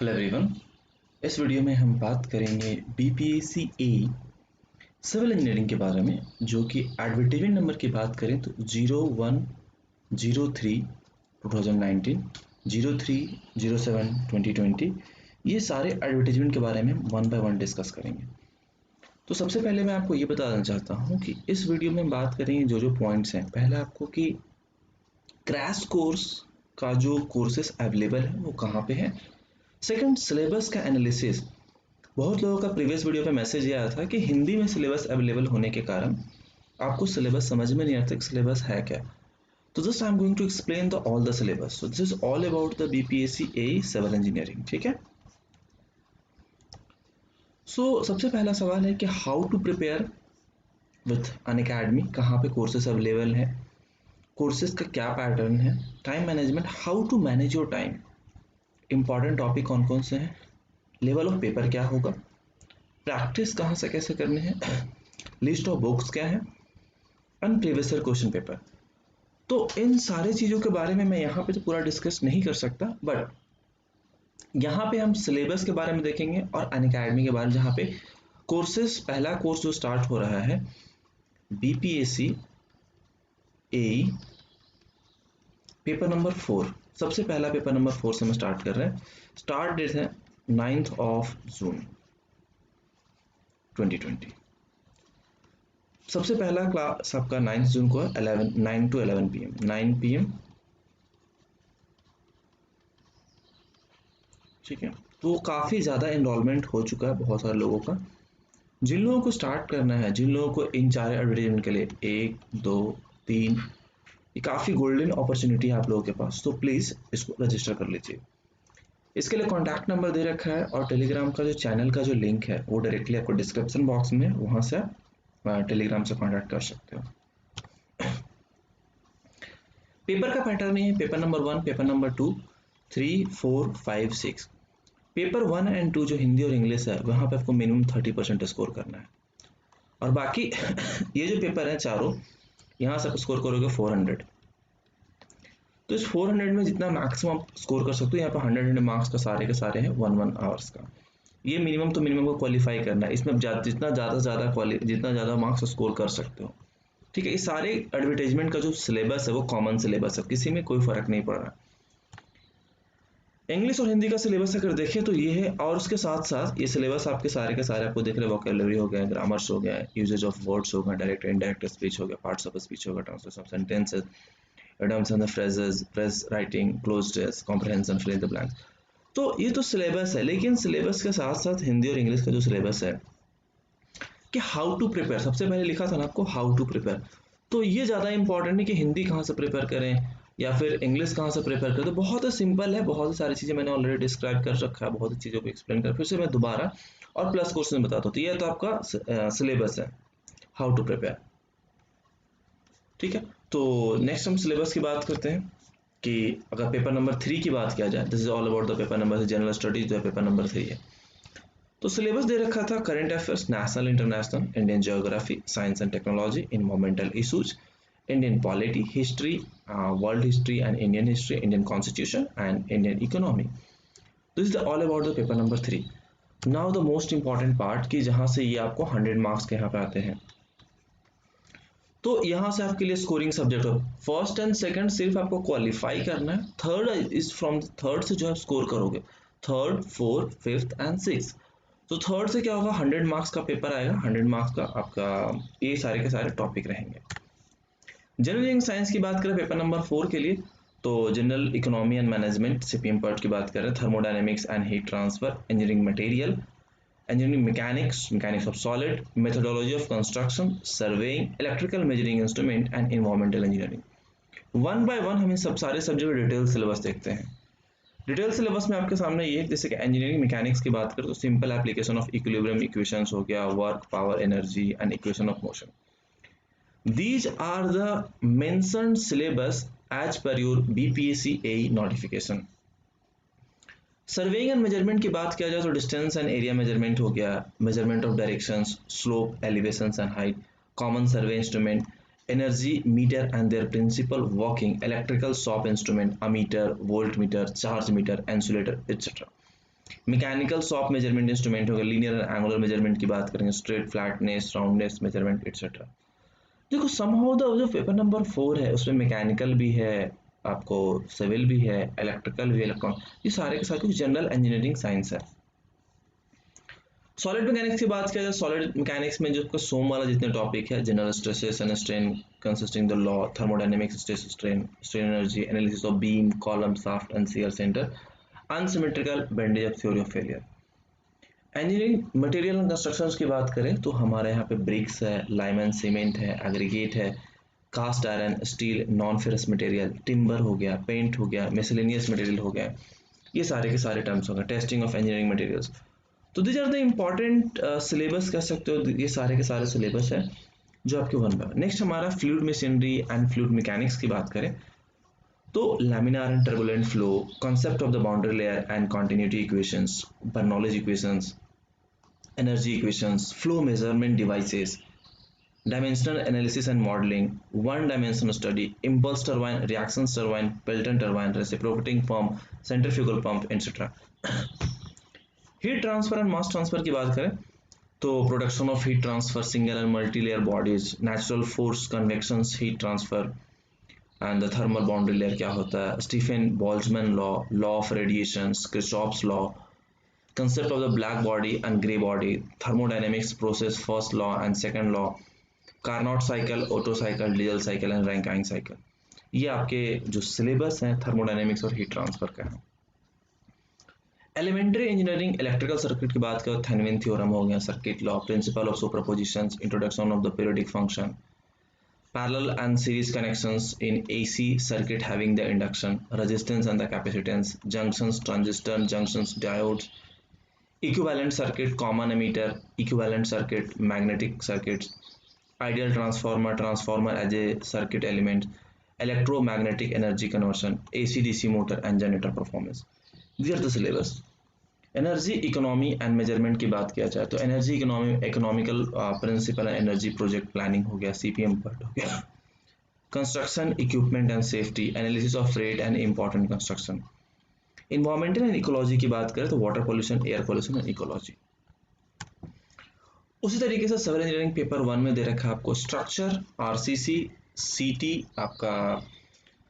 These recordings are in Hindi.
Hello everyone. इस वीडियो में हम बात करेंगे बीपीएससी ए सिविल इंजीनियरिंग के बारे में, जो कि एडवर्टाइजमेंट नंबर की बात करें तो 0103/2019, 0307/2020, ये सारे एडवर्टाइजमेंट के बारे में वन बाय वन डिस्कस करेंगे। तो सबसे पहले मैं आपको ये बताना चाहता हूँ कि इस वीडियो में बात करेंगे जो पॉइंट्स हैं। पहला आपको कि क्रैश कोर्स का जो कोर्सेस अवेलेबल है वो कहाँ पे है। सेकंड, सिलेबस का एनालिसिस। बहुत लोगों का प्रीवियस वीडियो पे मैसेज ये आया था कि हिंदी में सिलेबस अवेलेबल होने के कारण आपको सिलेबस समझ में नहीं आता कि सिलेबस है क्या। तो just I am going to explain the all the syllabus. So this is all about the BPSC A civil engineering. ठीक है। सो सबसे पहला सवाल है कि how to prepare with Unacademy. कहाँ पे कोर्सेस अवेलेबल है, कोर्सेज का क्या पैटर्न है, time management, how to manage your time, important topic कौन कौन से हैं, लेवल ऑफ पेपर क्या होगा, प्रैक्टिस कहाँ से कैसे करने हैं, लिस्ट ऑफ बुक्स क्या है, and previous year question paper. तो इन सारी चीज़ों के बारे में मैं यहाँ पे तो पूरा डिस्कस नहीं कर सकता, बट यहाँ पे हम सिलेबस के बारे में देखेंगे और अनअकैडमी के बारे में, जहाँ पे कोर्सेज, पहला कोर्स जो स्टार्ट हो रहा है बीपीएससी ए पेपर नंबर 4। सबसे पहला पेपर नंबर 4 से हम स्टार्ट कर रहे हैं। स्टार्ट डेट है 9 जून 2020। सबसे पहला क्लास आपका 9 जून को है 9 to 11 PM, 9 PM। ठीक है। तो काफ़ी ज़्यादा एनरोलमेंट हो चुका है बहुत सारे लोगों का। जिन लोगों को स्टार्ट करना है, जिन लोगों को इन चार एडवर्टाइजमेंट के लिए 1, 2, 3, ये काफ़ी गोल्डन अपॉर्चुनिटी है आप लोगों के पास, तो प्लीज़ इसको रजिस्टर कर लीजिए। इसके लिए कॉन्टैक्ट नंबर दे रखा है और टेलीग्राम का जो चैनल का जो लिंक है वो डायरेक्टली आपको डिस्क्रिप्शन बॉक्स में, वहाँ से आप टेलीग्राम से कॉन्टैक्ट कर सकते हो। पेपर का पैटर्न है paper number 1, paper number 2, 3, 4, 5, 6। Paper 1 and 2 जो हिंदी और इंग्लिश है वहाँ पे आपको मिनिमम 30% स्कोर करना है, और बाकी ये जो पेपर है चारों, यहाँ से आप स्कोर करोगे 400। तो इस 400 में जितना मैक्सिमम आप स्कोर कर सकते हो, यहाँ पे 100 मार्क्स का सारे के सारे हैं 1 आवर्स का। ये मिनिमम तो मिनिमम को क्वालिफाई करना है, इसमें जितना ज़्यादा मार्क्स स्कोर कर सकते हो। ठीक है। इस सारे एडवर्टाइजमेंट का जो सिलेबस है वो कॉमन सिलेबस है, किसी में कोई फर्क नहीं पड़ रहा। इंग्लिश और हिंदी का सिलेबस अगर देखें तो ये है, और उसके साथ साथ ये सिलेबस आपके सारे के सारे आपको देख रहे हैं, वोकैबुलरी हो गया, ग्रामर्स हो गया, यूजेज ऑफ वर्ड्स हो गया, डायरेक्ट इनडायरेक्ट स्पीच हो गया, पार्ट्स ऑफ स्पीच हो गया, translation of sentences, idioms and the phrases, phrase writing, closed test, comprehension, fill in the blanks। तो ये तो सिलेबस है, लेकिन सिलेबस के साथ साथ हिंदी और इंग्लिश का जो सिलेबस है कि हाउ टू प्रिपेयर, सबसे पहले लिखा था ना आपको हाउ टू प्रिपेयर। तो ये ज़्यादा इंपॉर्टेंट है कि हिंदी कहाँ से प्रिपेयर करें या फिर इंग्लिश कहाँ से प्रिपेयर करें। तो बहुत ही सिंपल है, बहुत सारी चीज़ें मैंने ऑलरेडी डिस्क्राइब कर रखा है, बहुत सी चीज़ों को एक्सप्लेन कर, फिर से मैं दोबारा और प्लस क्वेश्चन बताता हूँ। तो ये तो आपका सिलेबस है हाउ टू प्रिपेयर। ठीक है। तो नेक्स्ट हम सिलेबस की बात करते हैं कि अगर पेपर नंबर 3 की बात किया जाए, this is all about the paper number, general studies जो है पेपर नंबर 3 है। तो सिलेबस दे रखा था current affairs, national international, Indian geography, science and technology, environmental issues, Indian polity, history, world history and Indian history, Indian constitution and Indian economy. This is all about the paper number 3। Now the most important part कि जहाँ से ये आपको 100 मार्क्स के यहाँ पे आते हैं। तो यहाँ से आपके लिए स्कोरिंग सब्जेक्ट हो, फर्स्ट एंड सेकंड सिर्फ आपको क्वालिफाई करना है, थर्ड इज फ्रॉम थर्ड से जो है स्कोर करोगे, third, fourth, fifth and six. तो थर्ड से क्या होगा, 100 मार्क्स का पेपर आएगा, 100 मार्क्स का आपका ये सारे के सारे टॉपिक रहेंगे। जनरल इंजीनियरिंग साइंस की बात करें पेपर नंबर 4 के लिए, तो general economy and management CPM part की बात करें, thermodynamics and heat transfer, engineering material, engineering mechanics, mechanics of solid, methodology of construction, surveying, electrical measuring instrument and environmental engineering। One by one हम इन सब सारे सब्जेक्ट डिटेल सिलेबस देखते हैं। डिटेल सिलेबस में आपके सामने ये, जैसे कि इंजीनियरिंग मैकेनिक्स की बात करें तो simple application of equilibrium equations हो गया, work, power, energy and equation of motion. These are the mentioned syllabus as per your BPSC A notification. Surveying and measurement की बात किया जाए तो डिस्टेंस एंड एरिया मेजरमेंट हो गया, measurement of directions, slope, elevations and height, common survey instrument, energy meter and their principle working, electrical shop instrument, ammeter, volt meter, charge meter, insulator, etcetera. Mechanical soft measurement instrument होगा, लीनियर एंड एंगुलर मेजरमेंट की बात करेंगे, straight, flatness, roundness measurement etcetera. देखो समहाउ द जो पेपर नंबर 4 है उसमें मैकेनिकल भी है, आपको सिविल भी है, इलेक्ट्रिकल भी, इलेक्ट्रॉन, ये सारे के सारे कुछ जनरल इंजीनियरिंग साइंस है। सॉलिड मैकेनिक्स की बात किया जाए, सॉलिड मैकेनिक्स में जो सोम वाला जितने टॉपिक है, general stresses and strain consisting the law, thermodynamics, stress strain, strain energy, analysis of beam, column, shaft and shear centre, unsymmetrical bending of theory of failure. Engineering material and constructions की बात करें तो हमारे यहाँ पे ब्रिक्स है, लाइम एंड सीमेंट है, एग्रीगेट है, cast iron, steel, non ferrous material, timber हो गया, पेंट हो गया, मिसलेनियस मटेरियल हो गया, ये सारे के सारे टर्म्स हो गए, टेस्टिंग ऑफ इंजीनियरिंग मटेरियल्स। तो these are the important syllabus कह सकते हो, ये सारे के सारे सिलेबस है जो आपके वन बाय। नेक्स्ट हमारा fluid machinery and fluid mechanics की बात करें तो laminar and turbulent flow, concept of the boundary layer and continuity equations, Bernoulli's equations, energy equations, flow measurement devices, dimensional analysis and modeling, one-dimensional study, impulse turbine, reaction turbine, Pelton turbine, reciprocating pump, centrifugal pump, etc. Heat transfer and mass transfer की बात करें तो production of heat transfer, single and multi layer bodies, natural force convection heat transfer and the thermal boundary layer क्या होता है, Stefan Boltzmann law, law of radiation, Kirchhoff's law, concept of the black body and gray body, thermodynamics process first law and second law, Carnot cycle, Otto cycle, diesel cycle and Rankine cycle। ये आपके जो सिलेबस हैं थर्मोडायनेमिक्स और हीट ट्रांसफर का है। एलिमेंट्री इंजीनियरिंग इलेक्ट्रिकल सर्किट की बात करें, थेवेनिन थ्योरम हो गया, circuit law, principle of superpositions, introduction of the periodic function, parallel and series connections in AC circuit having the induction, resistance and the capacitance, junctions, transistor, junctions, diodes, equivalent circuit, common emitter, equivalent circuit, magnetic circuits, ideal transformer, transformer as a circuit element, electromagnetic energy conversion, AC DC motor and generator performance। These are the syllabus। Energy economy and measurement की बात किया जाए तो energy economy, economical principle and energy project planning हो गया, सीपीएम पार्ट हो गया, construction equipment and safety, analysis of rate and important construction. Environmental and ecology की बात करें तो water pollution, air pollution and ecology. उसी तरीके से सिविल इंजीनियरिंग पेपर 1 में दे रखा है आपको स्ट्रक्चर, आरसीसी, सीटी, आपका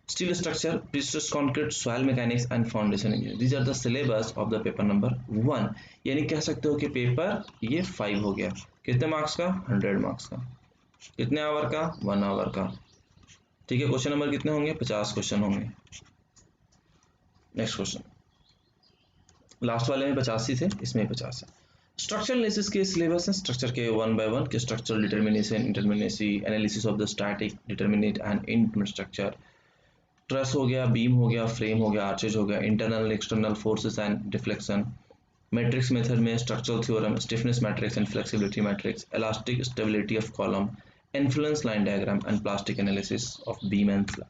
steel structure, prestressed concrete, soil mechanics and foundation engineering. These are the syllabus of the paper number 1। यानी कह सकते हो कि पेपर ये 5 हो गया। कितने मार्क्स का? 100 मार्क्स का। कितने आवर का? 1 आवर का। ठीक है, क्वेश्चन नंबर कितने होंगे? 50 क्वेश्चन होंगे। नेक्स्ट क्वेश्चन, लास्ट वाले में 85 थे, इसमें 50 है। स्ट्रक्चरल एनालिसिस के सिलेबस है, स्ट्रक्चर के 1 by 1 के structural determination, indeterminacy, analysis of the static, determinate and indeterminate structure, truss हो गया, बीम हो गया, फ्रेम हो गया, आर्चेज हो गया, internal external forces and deflection, matrix method में structural theorem, stiffness matrix and flexibility matrix, elastic stability of column, influence line diagram and plastic analysis of beam and slab.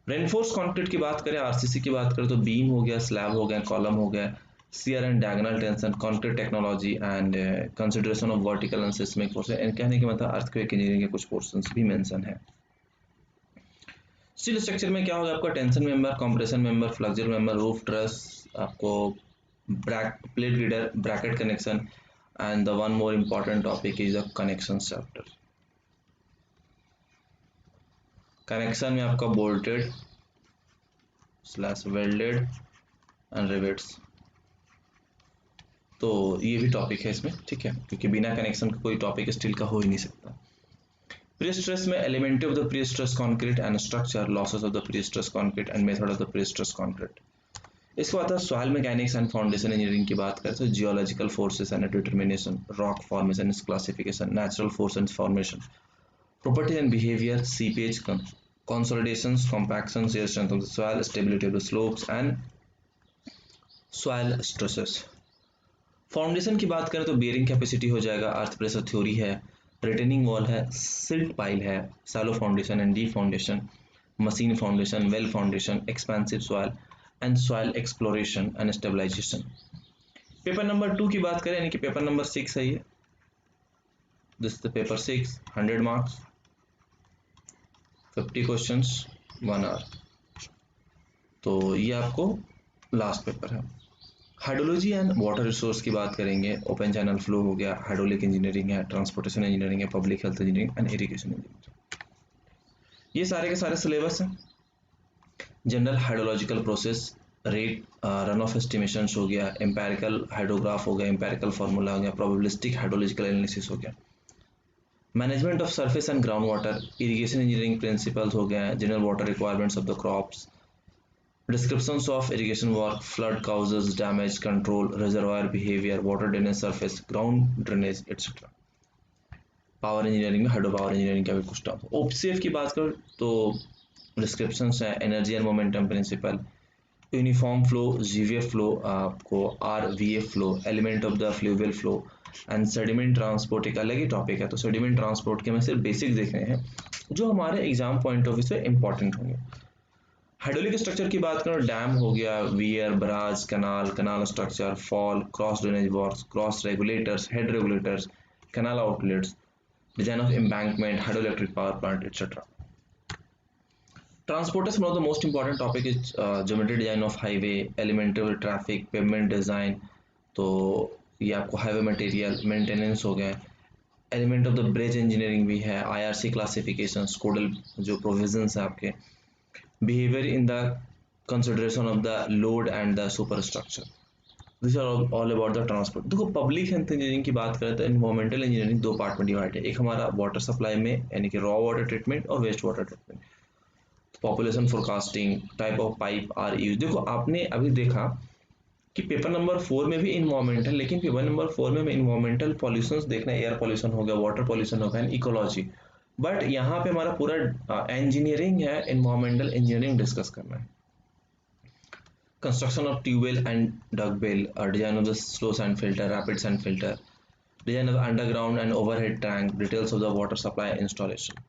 Reinforce concrete की बात करें, आरसीसी की बात करें तो बीम हो गया, स्लैब हो गया, कॉलम हो गया, shear and diagonal tension, concrete technology and consideration of vertical and seismic forces. कहने के मतलब अर्थक्वेक इंजीनियरिंग के कुछ पोर्शंस भी मेंशन है। स्टील स्ट्रक्चर में क्या होगा आपका? Tension member, compression member, flexural member, roof truss, आपको plate girder, bracket connection and the one more important topic is the connection chapter. Connection में आपका bolted slash welded and rivets, तो ये भी टॉपिक है इसमें, ठीक है, क्योंकि बिना कनेक्शन का कोई टॉपिक स्टील का हो ही नहीं सकता। प्री-स्ट्रेस में element of the pre-stress concrete and structure, losses of the pre-stress concrete and method of the pre-stress concrete. इसके बाद soil mechanics and foundation engineering की बात करें तो geological forces and determination, rock formation classification, natural force and formation, property and behaviour, seepage, consolidations, compactions, air strength of the soil, stability of the slopes and soil stresses। Foundation की बात करें तो बेयरिंग कैपेसिटी हो जाएगा, अर्थ प्रेशर थ्योरी है, रिटेनिंग वॉल है, सिल्ट पाइल है, shallow foundation and deep foundation, machine foundation, well foundation, expensive soil and soil exploration and stabilisation. Paper number 2 की बात करें यानी कि पेपर नंबर 6 है ये, this is the paper 6, 100 marks, 50 questions, 1 hour. तो ये आपको लास्ट पेपर है। हाइड्रोलॉजी एंड वाटर रिसोर्स की बात करेंगे, ओपन चैनल फ्लो हो गया, हाइड्रोलिक इंजीनियरिंग है, ट्रांसपोर्टेशन इंजीनियरिंग है, public health engineering and irrigation engineering, ये सारे के सारे सिलेबस हैं। General hydrological process, rate run off estimation हो गया, एम्पेरिकल हाइड्रोग्राफ हो गया, एम्पेरिकल फार्मूला हो गया, प्रोबेबिलिस्टिक हाइड्रोलॉजिकल एनालिसिस हो गया, management of surface and ground water, irrigation engineering principles हो गया, general water requirements of the crops, descriptions of irrigation work, flood causes, damage control, reservoir behavior, water drainage surface, ground drainage, etc. Power engineering में हाइड्रो पावर इंजीनियरिंग का भी कुछ टर्म। ओपीसीएफ की बात करें तो डिस्क्रिप्शंस है, energy and momentum principle, uniform flow, GVF flow, आपको RVF flow, element of the fluvial flow and sediment transport एक अलग ही टॉपिक है। तो सेडिमेंट ट्रांसपोर्ट के मैं सिर्फ बेसिक देख रहे हैं जो हमारे एग्जाम पॉइंट ऑफ व्यू से इंपॉर्टेंट होंगे। हाइड्रोलिक स्ट्रक्चर की बात करें, डैम हो गया, weir, barrage, canal, canal structure, fall, cross drainage works, cross regulators, head regulators, canal outlets, design of embankment, hydro electric power plant etcetera. Transportation, one of the most important topic is geometry design of highway, elemental traffic, pavement design। तो ये आपको हाईवे मटेरियल मेंटेनेंस हो गया, element of the bridge engineering भी है, आईआरसी क्लासिफिकेशन, कोडल जो प्रोविजंस है आपके, behaviour in the consideration of the load and the super structure, this are all about the transport. देखो पब्लिक हेल्थ इंजीनियरिंग की बात करें तो एनवायरमेंटल इंजीनियरिंग दो पार्ट में डिवाइड है, एक हमारा वाटर सप्लाई में यानी कि रॉ वाटर ट्रीटमेंट और waste water treatment, population forecasting, type of pipe are use. देखो आपने अभी देखा कि पेपर नंबर 4 में भी इन्वायरमेंट है, लेकिन पेपर नंबर 4 में इन्वायरमेंटल पॉल्यूशंस देखना, एयर पॉल्यूशन हो गया, वाटर पॉल्यूशन हो गया, इकोलॉजी, बट यहाँ पे हमारा पूरा इंजीनियरिंग है, इन्वायरमेंटल इंजीनियरिंग डिस्कस करना है। Construction of tubewell and dugwell, design of the slow sand filter, rapid sand filter, design of underground and overhead tank, details of the water supply installation.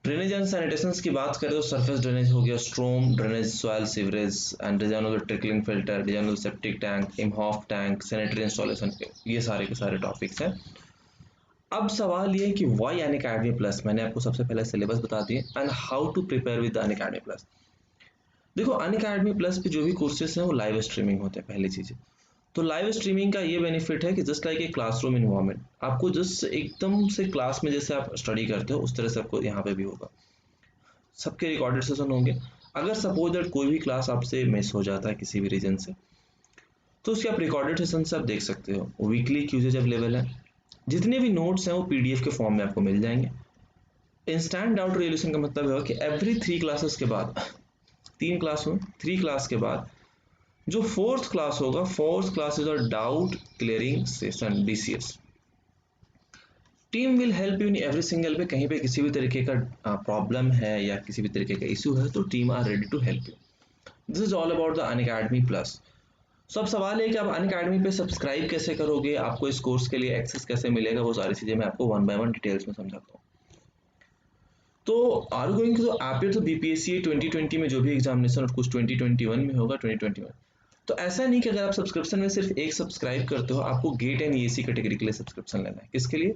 Drainage and sanitation की बात करें तो सरफेस ड्रेनेज हो गया, storm drainage, soil sewerage and design of the trickling filter, design of septic tank, Imhoff tank, sanitary installation, ये सारे के सारे टॉपिक्स हैं। अब सवाल ये है कि वाई अनअकैडमी प्लस, मैंने आपको सबसे पहले सिलेबस बता दिए and how to prepare with Unacademy plus. देखो अनअकैडमी प्लस पे जो भी कोर्सेज हैं वो लाइव स्ट्रीमिंग होते हैं, पहली चीज़। तो लाइव स्ट्रीमिंग का ये बेनिफिट है कि just like a classroom environment, आपको जस्ट एकदम से क्लास में जैसे आप स्टडी करते हो उस तरह से आपको यहाँ पे भी होगा, सबके रिकॉर्डेड सेशन होंगे। अगर सपोज दैट कोई भी क्लास आपसे मिस हो जाता है किसी भी रीजन से, तो उसके आप रिकॉर्डेड सेशन से आप देख सकते हो। वीकली क्यूजेज अवेलेबल है, जितने भी नोट्स हैं वो पीडीएफ के फॉर्म में आपको मिल जाएंगे। इंस्टेंट डाउट रिजोल्यूशन का मतलब है कि एवरी 3 क्लासेस के बाद, 3 क्लास हो, 3 क्लास के बाद जो 4th क्लास होगा, 4th class is a doubt clearing session, DCS. Team will help you in every single पे, कहीं पे किसी भी तरीके का प्रॉब्लम है या किसी भी तरीके का इशू है तो team are ready to help you. This is all about the Unacademy plus. सब सवाल है कि आप अनअकैडमी पे सब्सक्राइब कैसे करोगे, आपको इस कोर्स के लिए एक्सेस कैसे मिलेगा, वो सारी चीज़ें मैं आपको 1 by 1 डिटेल्स में समझाता हूँ। तो are you going to appear to BPSC 2020 में जो भी एग्जामिनेशन और कुछ 2021 में होगा 2021, तो ऐसा नहीं कि अगर आप सब्सक्रिप्शन में सिर्फ एक सब्सक्राइब करते हो, आपको गेट एंड ईएसी कैटेगरी के लिए सब्सक्रिप्शन लेना है। किसके लिए?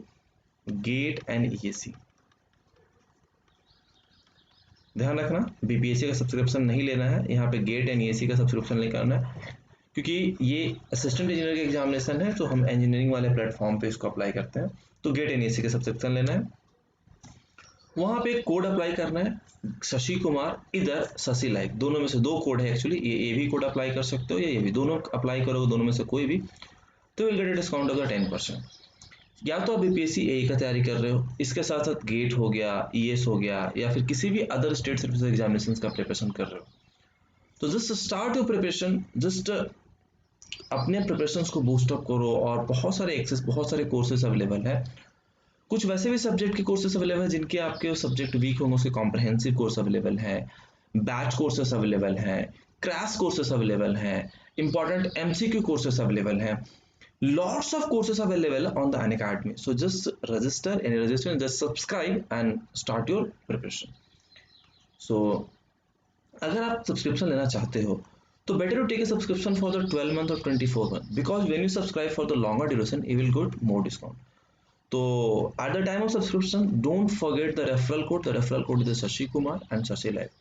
GATE and ESE. ध्यान रखना, बीपीएससी का सब्सक्रिप्शन नहीं लेना है, यहाँ पे गेट एंड ईएसी का सब्सक्रिप्शन लेकर आना है, क्योंकि ये असिस्टेंट इंजीनियर का एग्जामिनेशन है तो हम इंजीनियरिंग वाले प्लेटफॉर्म पे इसको अप्लाई करते हैं। तो गेट एंड ईएसी का सब्सक्रिप्शन लेना है, वहाँ पे कोड अप्लाई करना है, शशि कुमार, इधर शशि लाइव, दोनों में से 2 कोड है एक्चुअली, ये भी कोड अप्लाई कर सकते हो या ये भी, दोनों अप्लाई करोगे दोनों में से कोई भी, तो will get a discount of the 10%। या तो आप बीपीएससी एई का तैयारी कर रहे हो, इसके साथ साथ गेट हो गया, ईएस हो गया, या फिर किसी भी अदर स्टेट सर्विस एग्जामिनेशन का प्रिपरेशन कर रहे हो, तो just start your preparation, just अपने प्रिपरेशंस को बूस्ट अप करो। और बहुत सारे एक्सेस, बहुत सारे कोर्सेज अवेलेबल है, कुछ वैसे भी सब्जेक्ट के कोर्सेज अवेलेबल है जिनके आपके सब्जेक्ट वीक होंगे, उसके कॉम्प्रहेंसिव कोर्स अवेलेबल है, बैच कोर्सेस अवेलेबल हैं, क्रैश कोर्सेस अवेलेबल हैं, इंपॉर्टेंट एमसीक्यू कोर्सेस अवेलेबल हैं, lots of courses available on the Unacademy. So just register and just subscribe and start your preparation. So अगर आप सब्सक्रिप्शन लेना चाहते हो तो better to take a subscription for the 12 month or 24 month, because when you subscribe for the longer duration you will get more discount. So at the time of subscription don't forget the referral code. The referral code is Shashi Kumar and Shashi Live.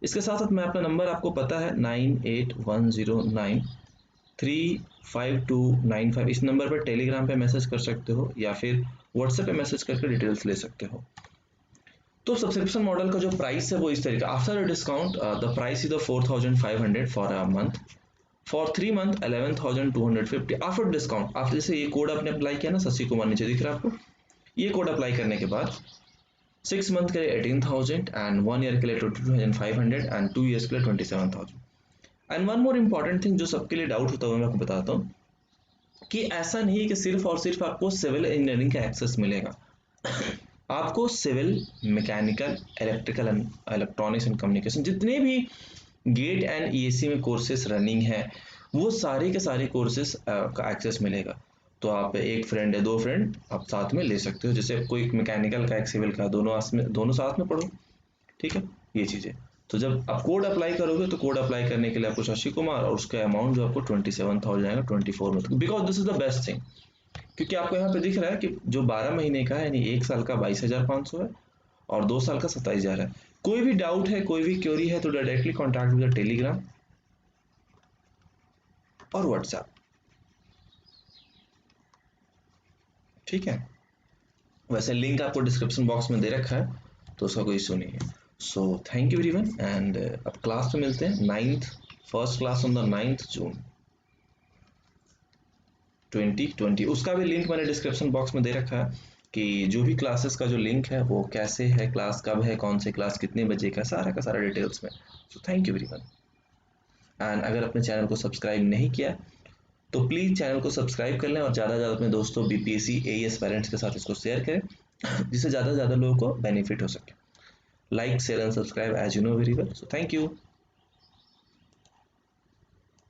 इसके साथ साथ मैं अपना नंबर, आपको पता है 98109 35295 इस नंबर पर टेलीग्राम पे मैसेज कर सकते हो या फिर व्हाट्सएप पे मैसेज करके डिटेल्स ले सकते हो। तो सब्सक्रिप्शन मॉडल का जो प्राइस है वो इस तरीके, after discount the price is the 4500 for a month, for 3 month 11250 after discount. After जैसे ये कोड आपने अप्लाई किया ना, शशि कुमार नीचे दिख रहा है आपको, ये कोड अप्लाई करने के बाद 6 मंथ के लिए 18,000 एंड 1 ईयर के लिए 22,500 एंड 2 ईयर्स के लिए 27,000। And one more important thing जो सबके लिए डाउट होता है मैं आपको बताता हूँ कि ऐसा नहीं है कि सिर्फ और सिर्फ आपको सिविल इंजीनियरिंग का एक्सेस मिलेगा, आपको civil, mechanical, electrical and electronics and communication जितने भी गेट एंड ईएसी में कोर्सेज रनिंग है वो सारे के सारे कोर्सेज का एक्सेस मिलेगा। तो आप एक फ्रेंड है, 2 फ्रेंड आप साथ में ले सकते हो, जैसे कोई एक मैकेनिकल का एक सिविल का, दोनों साथ में पढ़ो, ठीक है ये चीज़ें। तो जब आप कोड अप्लाई करोगे तो कोड अप्लाई करने के लिए आपको शशि कुमार और उसका अमाउंट जो आपको 27,000 आएगा 24 में, because this is the best thing, क्योंकि आपको यहाँ पे दिख रहा है कि जो 12 महीने का है यानी 1 साल का 22,500 है और 2 साल का 27,000 है। कोई भी डाउट है, कोई भी क्वेरी है तो डायरेक्टली कॉन्टैक्ट विद टेलीग्राम और व्हाट्सएप, ठीक है। वैसे लिंक आपको डिस्क्रिप्शन बॉक्स में दे रखा है तो उसका कोई इशू नहीं है। सो थैंक यू एवरीवन एंड अब क्लास में मिलते हैं 9th, first class on the 9th जून 2020। उसका भी लिंक मैंने डिस्क्रिप्शन बॉक्स में दे रखा है कि जो भी क्लासेस का जो लिंक है वो कैसे है, क्लास कब है, कौन सी क्लास कितने बजे का सारा डिटेल्स में। सो थैंक यू एवरीवन एंड अगर अपने चैनल को सब्सक्राइब नहीं किया तो प्लीज़ चैनल को सब्सक्राइब कर लें और ज़्यादा से ज़्यादा अपने दोस्तों बीपीएससी एईएस पेरेंट्स के साथ इसको शेयर करें जिससे ज़्यादा से ज़्यादा लोगों को बेनिफिट हो सके। Like share and subscribe as you know very well. So thank you.